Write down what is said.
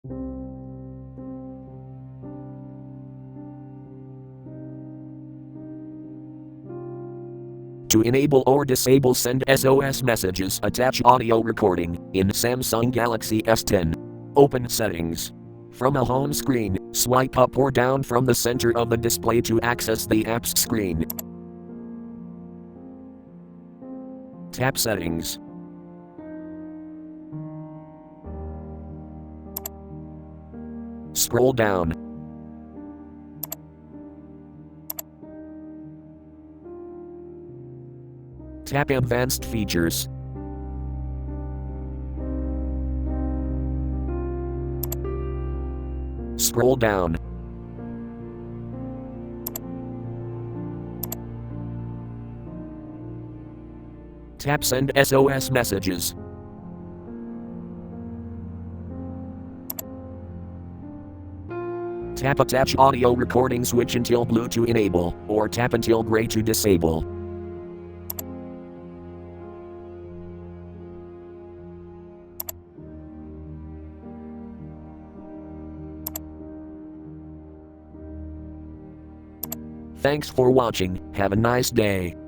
To enable or disable Send SOS messages, attach audio recording in Samsung Galaxy S10. Open Settings. From a home screen, swipe up or down from the center of the display to access the app's screen. Tap Settings. Scroll down. Tap Advanced Features. Scroll down. Tap Send SOS Messages. Tap Attach Audio Recording, switch until blue to enable, or tap until gray to disable. Thanks for watching, have a nice day.